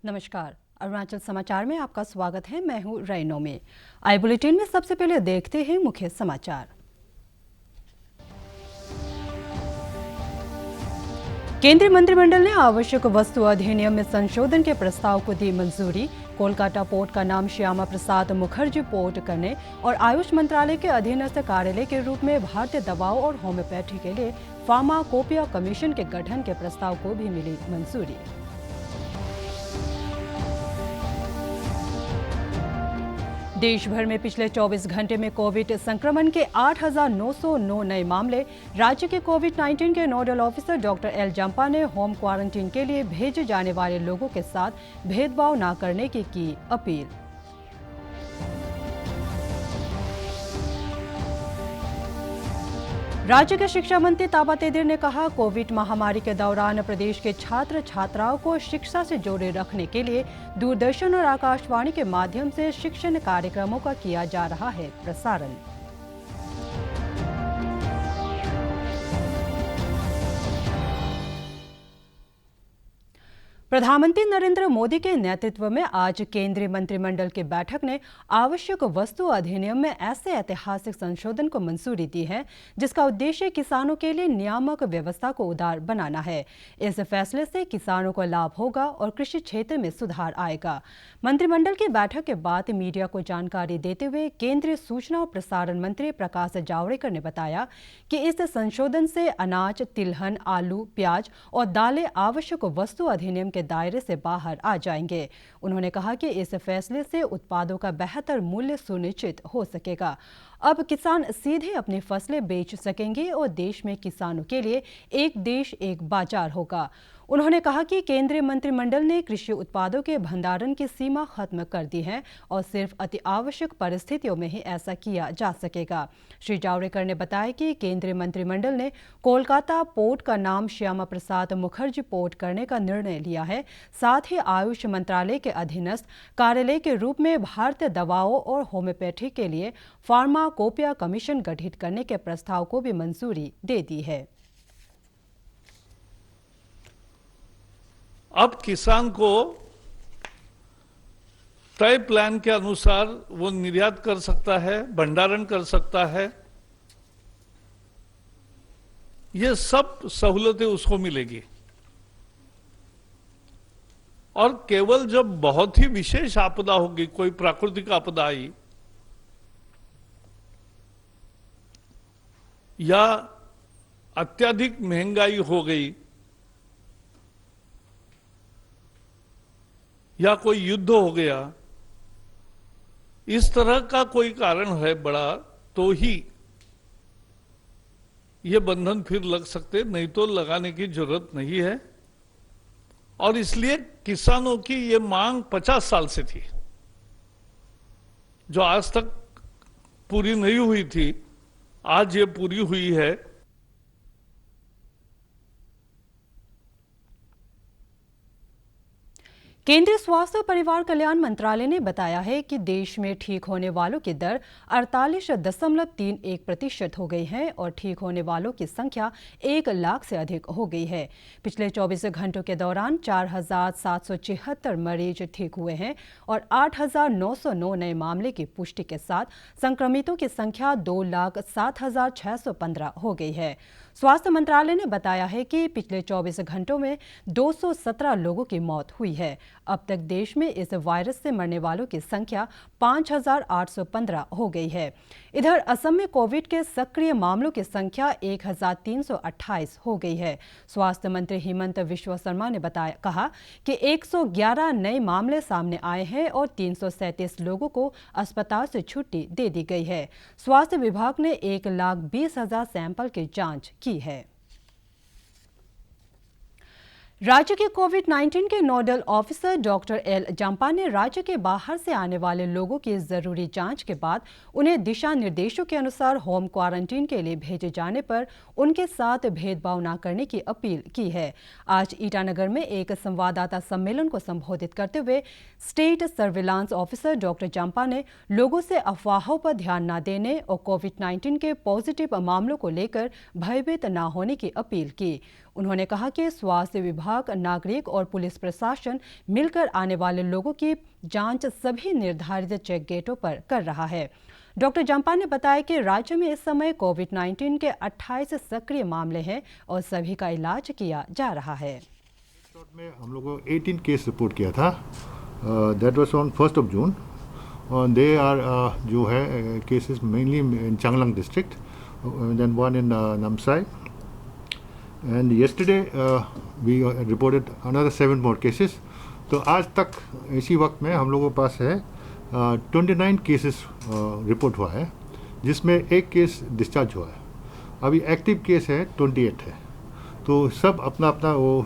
नमस्कार। अरुणाचल समाचार में आपका स्वागत है। मैं हूं रैनो में। आई बुलेटिन में सबसे पहले देखते हैं मुख्य समाचार। केंद्रीय मंत्रिमंडल ने आवश्यक वस्तु अधिनियम में संशोधन के प्रस्ताव को दी मंजूरी। कोलकाता पोर्ट का नाम श्यामा प्रसाद मुखर्जी पोर्ट करने और आयुष मंत्रालय के अधीनस्थ कार्यालय के रूप में भारतीय दवाओं और होम्योपैथी के लिए फार्माकोपिया कमीशन के गठन के प्रस्ताव को भी मिली मंजूरी। देश भर में पिछले 24 घंटे में कोविड संक्रमण के 8,909 नए मामले। राज्य के कोविड-19 के nodal officer doctor L Zampa ने होम क्वारंटीन के लिए भेजे जाने वाले लोगों के साथ भेदभाव न करने की अपील। राज्य के शिक्षा मंत्री ताबा तेदिर ने कहा, कोविड महामारी के दौरान प्रदेश के छात्र छात्राओं को शिक्षा से जोड़े रखने के लिए दूरदर्शन और आकाशवाणी के माध्यम से शिक्षण कार्यक्रमों का किया जा रहा है प्रसारण। प्रधानमंत्री नरेंद्र मोदी के नेतृत्व में आज केंद्रीय मंत्रिमंडल की बैठक ने आवश्यक वस्तु अधिनियम में ऐसे ऐतिहासिक संशोधन को मंजूरी दी है जिसका उद्देश्य किसानों के लिए नियामक व्यवस्था को उदार बनाना है। इस फैसले से किसानों को लाभ होगा और कृषि क्षेत्र में सुधार आएगा। मंत्रिमंडल की बैठक के बाद मीडिया को जानकारी देते हुए केंद्रीय सूचना और प्रसारण मंत्री प्रकाश जावड़ेकर ने बताया कि इस संशोधन से अनाज, तिलहन, आलू, प्याज और दालें आवश्यक वस्तु अधिनियम के दायरे से बाहर आ जाएंगे। उन्होंने कहा कि इस फैसले से उत्पादों का बेहतर मूल्य सुनिश्चित हो सकेगा। अब किसान सीधे अपनी फसलें बेच सकेंगे और देश में किसानों के लिए एक देश एक बाजार होगा। उन्होंने कहा कि केंद्रीय मंत्रिमंडल ने कृषि उत्पादों के भंडारण की सीमा खत्म कर दी है और सिर्फ अति आवश्यक परिस्थितियों में ही ऐसा किया जा सकेगा। श्री जावड़ेकर ने बताया कि केंद्रीय मंत्रिमंडल ने कोलकाता पोर्ट का नाम श्यामा प्रसाद मुखर्जी पोर्ट करने का निर्णय लिया है। साथ ही आयुष मंत्रालय के अधीनस्थ कार्यालय के रूप में भारतीय दवाओं और होम्योपैथी के लिए फार्माकोपिया कमीशन गठित करने के प्रस्ताव को भी मंजूरी दे दी है। अब किसान को तय प्लान के अनुसार वो निर्यात कर सकता है, भंडारण कर सकता है। ये सब सहूलतें उसको मिलेगी। और केवल जब बहुत ही विशेष आपदा होगी, कोई प्राकृतिक आपदा आई या अत्यधिक महंगाई हो गई या कोई युद्ध हो गया, इस तरह का कोई कारण है बड़ा, तो ही ये बंधन फिर लग सकते, नहीं तो लगाने की जरूरत नहीं है। और इसलिए किसानों की ये मांग 50 साल से थी, जो आज तक पूरी नहीं हुई थी, आज ये पूरी हुई है। केंद्रीय स्वास्थ्य और परिवार कल्याण मंत्रालय ने बताया है कि देश में ठीक होने वालों की दर 48.31% हो गई है और ठीक होने वालों की संख्या 1 लाख से अधिक हो गई है। पिछले 24 घंटों के दौरान 4,776 मरीज ठीक हुए हैं और 8,909 नए मामले की पुष्टि के साथ संक्रमितों की संख्या 2,07,615 हो गई है। स्वास्थ्य मंत्रालय ने बताया है कि पिछले 24 घंटों में 217 लोगों की मौत हुई है। अब तक देश में इस वायरस से मरने वालों की संख्या 5,815 हो गई है। इधर असम में कोविड के सक्रिय मामलों की संख्या 1,328 हो गई है। स्वास्थ्य मंत्री हिमंत विश्व शर्मा ने कहा कि 111 नए मामले सामने आए हैं और 337 लोगों को अस्पताल से छुट्टी दे दी गई है। स्वास्थ्य विभाग ने 1,20,000 सैंपल की जांच की है। राज्य के कोविड-19 के nodal officer doctor L Zampa ने राज्य के बाहर से आने वाले लोगों की जरूरी जांच के बाद उन्हें दिशा निर्देशों के अनुसार होम क्वारंटीन के लिए भेजे जाने पर उनके साथ भेदभाव न करने की अपील की है। आज ईटानगर में एक संवाददाता सम्मेलन को संबोधित करते हुए state surveillance officer doctor Zampa ने लोगों से अफवाहों पर ध्यान न देने और कोविड-19 के पॉजिटिव मामलों को लेकर भयभीत न होने की अपील की। उन्होंने कहा कि स्वास्थ्य विभाग विभाग, नागरिक और पुलिस प्रशासन मिलकर आने वाले लोगों की जांच सभी निर्धारित चेक गेटों पर कर रहा है। डॉक्टर जम्पा ने बताया कि राज्य में इस समय कोविड-19 के 28 सक्रिय मामले हैं और सभी का इलाज किया जा रहा है। में हम लोगों को 18 केस रिपोर्ट किया था, that was on 1st of June, और दे आर जो है cases mainly in Changlang district, then one in Namsai, and yesterday we reported another 7 more cases. तो आज तक इसी वक्त में हम लोगों के पास है 29 केसेस रिपोर्ट हुआ है, जिसमें एक केस डिस्चार्ज हुआ है। अभी एक्टिव केस है 28 है। तो सब अपना अपना वो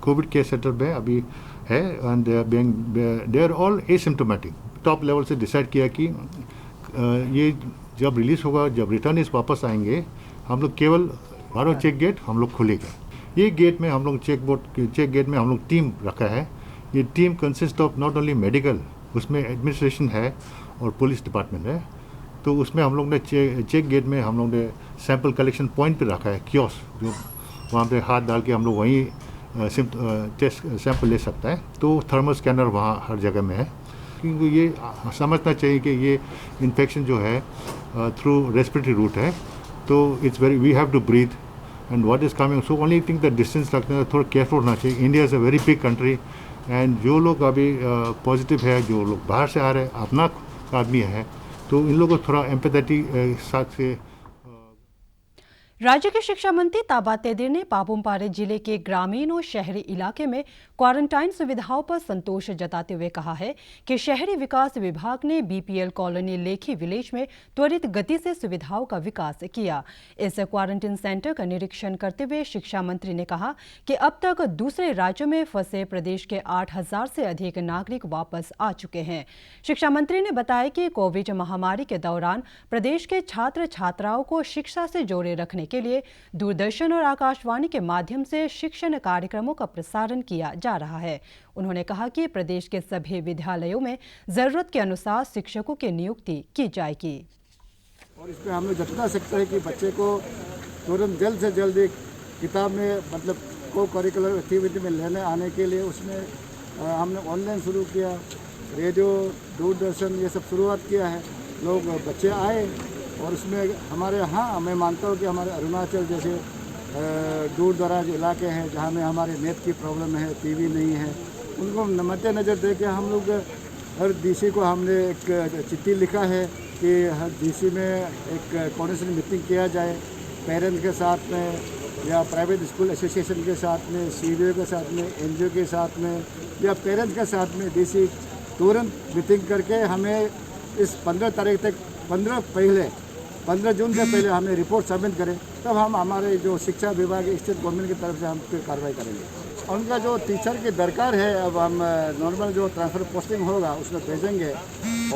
कोविड केयर सेंटर में अभी है, and they are all asymptomatic. Top level से डिसाइड किया कि ये जब रिलीज़ होगा, जब रिटर्निस वापस आएंगे, हम लोग केवल 12 चेक गेट हम लोग खोलेंगे। ये गेट में हम लोग चेक गेट में हम लोग टीम रखा है। ये team consist of not only medical, उसमें एडमिनिस्ट्रेशन है और पुलिस डिपार्टमेंट है। तो उसमें हम लोग ने चेक गेट में हम लोग ने सैंपल कलेक्शन पॉइंट पे रखा है, कियोस, जो वहाँ पे हाथ डाल के हम लोग वहीं टेस्ट सैंपल ले सकता है। तो थर्मल स्कैनर वहाँ हर जगह में है, क्योंकि ये समझना चाहिए कि ये इन्फेक्शन जो है थ्रू रेस्पिरेटरी रूट है। तो it's very, we have to breathe and what is coming, so only thing that distance रखने में थोड़ा केयरफुल होना चाहिए। India is a very big country, and जो लोग अभी पॉजिटिव है, जो लोग बाहर से आ रहे हैं, अपना आदमी है, तो इन लोगों को थोड़ा एम्पैथेटिक साथ से। राज्य के शिक्षा मंत्री ताबा तेदिर ने पापुम-पारे जिले के ग्रामीण और शहरी इलाके में क्वारंटाइन सुविधाओं पर संतोष जताते हुए कहा है कि शहरी विकास विभाग ने बीपीएल कॉलोनी लेखी विलेज में त्वरित गति से सुविधाओं का विकास किया। इस क्वारंटाइन सेंटर का निरीक्षण करते हुए शिक्षा मंत्री ने कहा कि अब तक दूसरे राज्यों में फंसे प्रदेश के 8,000 से अधिक नागरिक वापस आ चुके हैं। शिक्षा मंत्री ने बताया कि कोविड महामारी के दौरान प्रदेश के छात्र छात्राओं को शिक्षा से जोड़े रखने के लिए दूरदर्शन और आकाशवाणी के माध्यम से शिक्षण कार्यक्रमों का प्रसारण किया जा रहा है। उन्होंने कहा कि प्रदेश के सभी विद्यालयों में जरूरत के अनुसार शिक्षकों की नियुक्ति की जाएगी। और इसमें हम लोग जता सकते हैं कि बच्चे को तुरंत जल्द से जल्द एक किताब में मतलब को करिकुलर एक्टिविटी में लेने आने के लिए उसमें हमने ऑनलाइन शुरू किया, रेडियो, दूरदर्शन ये सब शुरुआत किया है। लोग बच्चे आए और उसमें हमारे यहाँ मैं मानता हूँ कि हमारे अरुणाचल जैसे दूर दराज इलाके हैं जहाँ में हमारे नेट की प्रॉब्लम है, टीवी नहीं है, उनको मद्देनज़र दे के हम लोग हर डीसी को हमने एक चिट्ठी लिखा है कि हर डीसी में एक काउंसिल मीटिंग किया जाए, पेरेंट्स के साथ में या प्राइवेट स्कूल एसोसिएशन के साथ में, CBO के साथ में, NGO के साथ में या पेरेंट्स के साथ में डीसी तुरंत मीटिंग करके हमें इस 15 तारीख तक 15 जून से पहले हमें रिपोर्ट सबमिट करें, तब हम हमारे जो शिक्षा विभाग स्टेट गवर्नमेंट की तरफ से हम फिर कार्रवाई करेंगे। उनका जो टीचर की दरकार है, अब हम नॉर्मल जो ट्रांसफ़र पोस्टिंग होगा उसमें भेजेंगे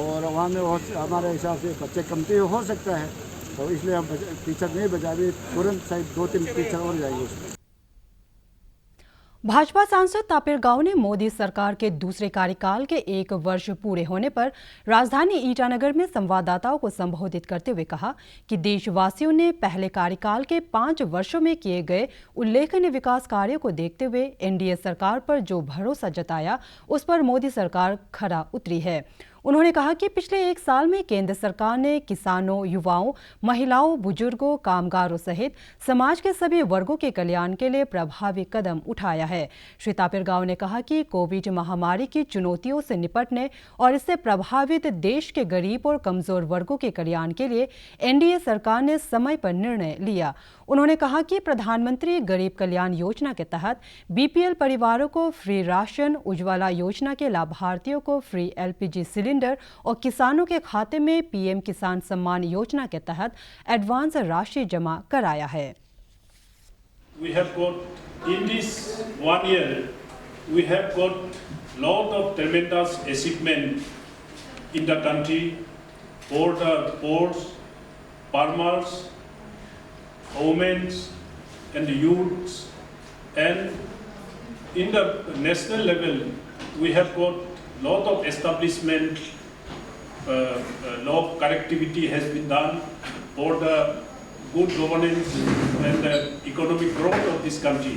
और वहाँ में हमारे हिसाब से बच्चे कमती हो सकता है, तो इसलिए हम टीचर नहीं बचा भी तुरंत शायद 2-3 टीचर और जाएंगे उसमें। भाजपा सांसद तापिर गाव ने मोदी सरकार के दूसरे कार्यकाल के 1 वर्ष पूरे होने पर राजधानी ईटानगर में संवाददाताओं को संबोधित करते हुए कहा कि देशवासियों ने पहले कार्यकाल के 5 वर्षों में किए गए उल्लेखनीय विकास कार्यों को देखते हुए एनडीए सरकार पर जो भरोसा जताया उस पर मोदी सरकार खरा उतरी है। उन्होंने कहा कि पिछले 1 साल में केंद्र सरकार ने किसानों, युवाओं, महिलाओं, बुजुर्गों, कामगारों सहित समाज के सभी वर्गों के कल्याण के लिए प्रभावी कदम उठाया है। श्री तापिर गाव ने कहा कि कोविड महामारी की चुनौतियों से निपटने और इससे प्रभावित देश के गरीब और कमजोर वर्गों के कल्याण के लिए एनडीए सरकार ने समय पर निर्णय लिया। उन्होंने कहा कि प्रधानमंत्री गरीब कल्याण योजना के तहत बीपीएल परिवारों को फ्री राशन, उज्ज्वला योजना के लाभार्थियों को फ्री LPG सिलेंडर और किसानों के खाते में पीएम किसान सम्मान योजना के तहत एडवांस राशि जमा कराया है। We have got in this 1 year, we have got lot of tremendous achievement in the country for the poor, farmers, women and youths, and in the national level we have got lot of establishment, law connectivity has been done for the good governance and the economic growth of this country.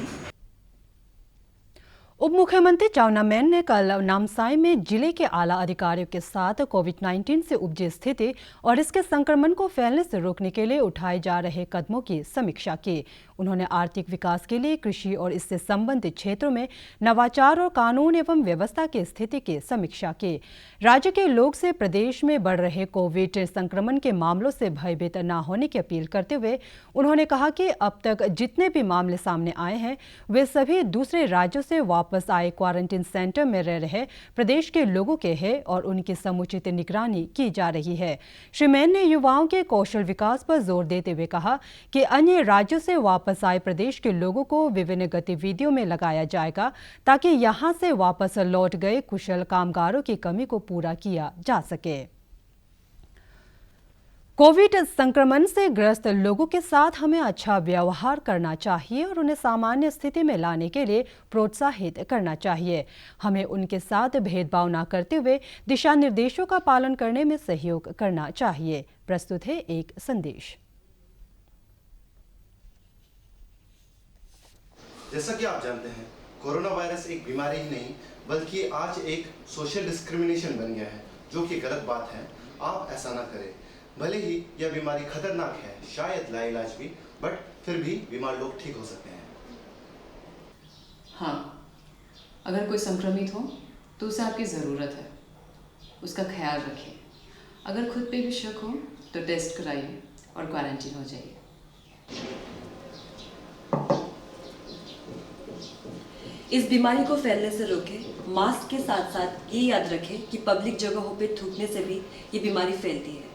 उप मुख्यमंत्री चाउना मैन ने कल नामसाई में जिले के आला अधिकारियों के साथ कोविड-19 से उपजी स्थिति और इसके संक्रमण को फैलने से रोकने के लिए उठाए जा रहे कदमों की समीक्षा की। उन्होंने आर्थिक विकास के लिए कृषि और इससे संबंधित क्षेत्रों में नवाचार और कानून एवं व्यवस्था की स्थिति की समीक्षा की। राज्य के लोग से प्रदेश में बढ़ रहे कोविड संक्रमण के मामलों से भयभीत न होने की अपील करते हुए उन्होंने कहा कि अब तक जितने भी मामले सामने आए हैं वे सभी दूसरे राज्यों से वापस आए क्वारंटीन सेंटर में रह रहे प्रदेश के लोगों के हैं और उनकी समुचित निगरानी की जा रही है। श्री मैन ने युवाओं के कौशल विकास पर जोर देते हुए कहा कि अन्य राज्यों से वापस आए प्रदेश के लोगों को विभिन्न गतिविधियों में लगाया जाएगा ताकि यहां से वापस लौट गए कुशल कामगारों की कमी को पूरा किया जा सके। कोविड संक्रमण से ग्रस्त लोगों के साथ हमें अच्छा व्यवहार करना चाहिए और उन्हें सामान्य स्थिति में लाने के लिए प्रोत्साहित करना चाहिए। हमें उनके साथ भेदभाव न करते हुए दिशा निर्देशों का पालन करने में सहयोग करना चाहिए। प्रस्तुत है एक संदेश। जैसा कि आप जानते हैं, कोरोना वायरस एक बीमारी ही नहीं बल्कि आज एक सोशल डिस्क्रिमिनेशन बन गया है, जो कि गलत बात है। आप ऐसा ना करें। भले ही यह बीमारी खतरनाक है, शायद लाइलाज भी, बट फिर भी बीमार लोग ठीक हो सकते हैं। हाँ, अगर कोई संक्रमित हो तो उसे आपकी ज़रूरत है, उसका ख्याल रखें। अगर खुद पे भी शक हो तो टेस्ट कराइए और क्वारंटीन हो जाइए। इस बीमारी को फैलने से रोकें। मास्क के साथ साथ ये याद रखें कि पब्लिक जगहों पे थूकने से भी ये बीमारी फैलती है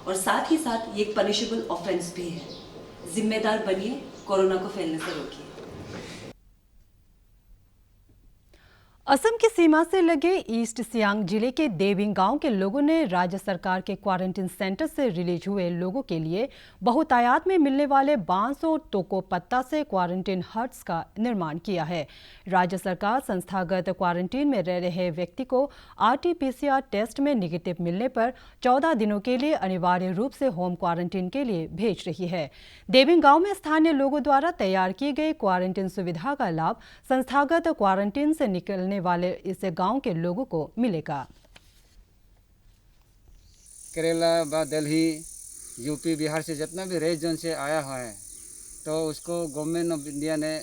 और साथ ही साथ ये एक पनिशेबल ऑफेंस भी है। जिम्मेदार बनिए, कोरोना को फैलने से रोकिए। असम की सीमा से लगे ईस्ट सियांग जिले के देविंग गांव के लोगों ने राज्य सरकार के क्वारंटीन सेंटर से रिलीज हुए लोगों के लिए बहुतायात में मिलने वाले बांस और टोको पत्ता से क्वारंटीन हट्स का निर्माण किया है। राज्य सरकार संस्थागत क्वारंटीन में रह रहे व्यक्ति को RT-PCR टेस्ट में निगेटिव मिलने पर 14 दिनों के लिए अनिवार्य रूप से होम क्वारंटीन के लिए भेज रही है। देविंग गांव में स्थानीय लोगों द्वारा तैयार की गई क्वारंटीन सुविधा का लाभ संस्थागत क्वारंटीन से निकलने वाले इस गांव के लोगों को मिलेगा। केरला व दिल्ली, यूपी, बिहार से जितना भी रेड जोन से आया हुआ है तो उसको गवर्नमेंट ऑफ इंडिया ने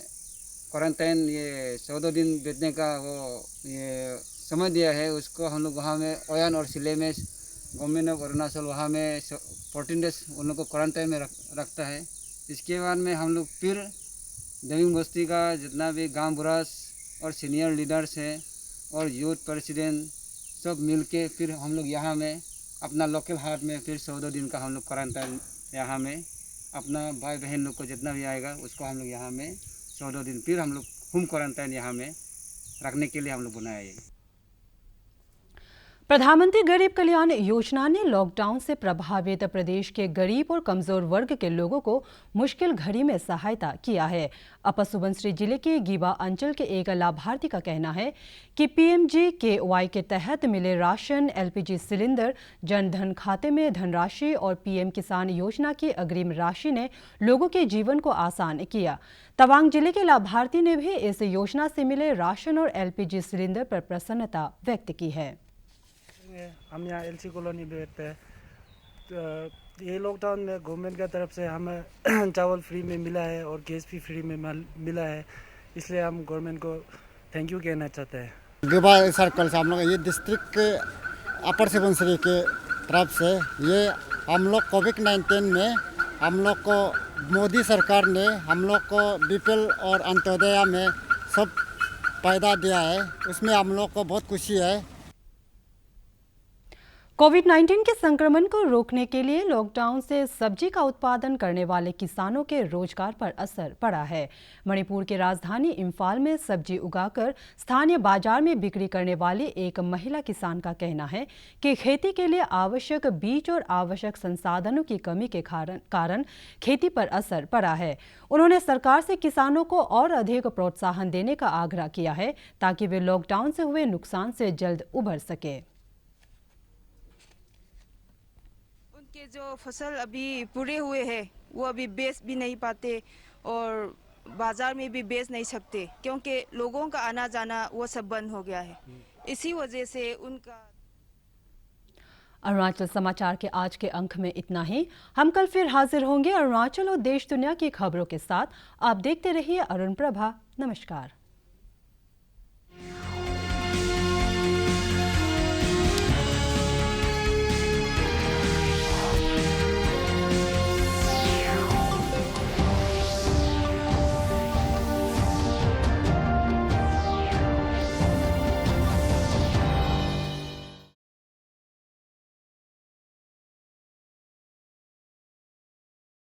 क्वारंटाइन ये 14 दिन बीतने का वो ये समय दिया है। उसको हम लोग वहाँ में ओयान और सिले में गवर्नमेंट ऑफ अरुणाचल वहाँ में 14 डेज उन लोग को क्वारंटाइन में रखता है। इसके बाद में हम लोग फिर देविंग बस्ती का जितना भी गाँव बुरास और सीनियर लीडर्स हैं और यूथ प्रेसिडेंट सब मिलके फिर हम लोग यहाँ में अपना लोकल हाट में फिर 14 दिन का हम लोग क्वारंटाइन यहाँ में अपना भाई बहन लोग को जितना भी आएगा उसको हम लोग यहाँ में 14 दिन फिर हम लोग होम क्वारंटाइन यहाँ में रखने के लिए हम लोग बनाए हैं। प्रधानमंत्री गरीब कल्याण योजना ने लॉकडाउन से प्रभावित प्रदेश के गरीब और कमजोर वर्ग के लोगों को मुश्किल घड़ी में सहायता किया है। अपर सुबनसिरी जिले के गीबा अंचल के एक लाभार्थी का कहना है कि PMGKY के तहत मिले राशन, LPG सिलेंडर, जनधन खाते में धनराशि और PM किसान योजना की अग्रिम राशि ने लोगों के जीवन को आसान किया। तवांग जिले के लाभार्थी ने भी इस योजना से मिले राशन और LPG सिलेंडर पर प्रसन्नता व्यक्त की है। हम यहाँ LC कॉलोनी में रहते हैं। तो ये लॉकडाउन में गवर्नमेंट की तरफ से हमें चावल फ्री में मिला है और गैस भी फ्री में मिला है, इसलिए हम गवर्नमेंट को थैंक यू कहना चाहते हैं। गिबा सर्कल से हम लोग ये डिस्ट्रिक्ट के अपर सुबनसिरी के तरफ से ये हम लोग कोविड-19 में हम लोग को मोदी सरकार ने हम लोग को BPL और अंत्योदय में सब पैदा दिया है, उसमें हम लोग को बहुत खुशी है। कोविड-19 के संक्रमण को रोकने के लिए लॉकडाउन से सब्जी का उत्पादन करने वाले किसानों के रोजगार पर असर पड़ा है। मणिपुर की राजधानी इम्फाल में सब्जी उगाकर स्थानीय बाजार में बिक्री करने वाली एक महिला किसान का कहना है कि खेती के लिए आवश्यक बीज और आवश्यक संसाधनों की कमी के कारण खेती पर असर पड़ा है। उन्होंने सरकार से किसानों को और अधिक प्रोत्साहन देने का आग्रह किया है ताकि वे लॉकडाउन से हुए नुकसान से जल्द उबर सके। जो फसल अभी पूरे हुए हैं वो अभी बेच भी नहीं पाते और बाजार में भी बेच नहीं सकते क्योंकि लोगों का आना जाना वो सब बंद हो गया है। इसी वजह से उनका। अरुणाचल समाचार के आज के अंक में इतना ही। हम कल फिर हाजिर होंगे अरुणाचल और देश दुनिया की खबरों के साथ। आप देखते रहिए अरुण प्रभा। नमस्कार।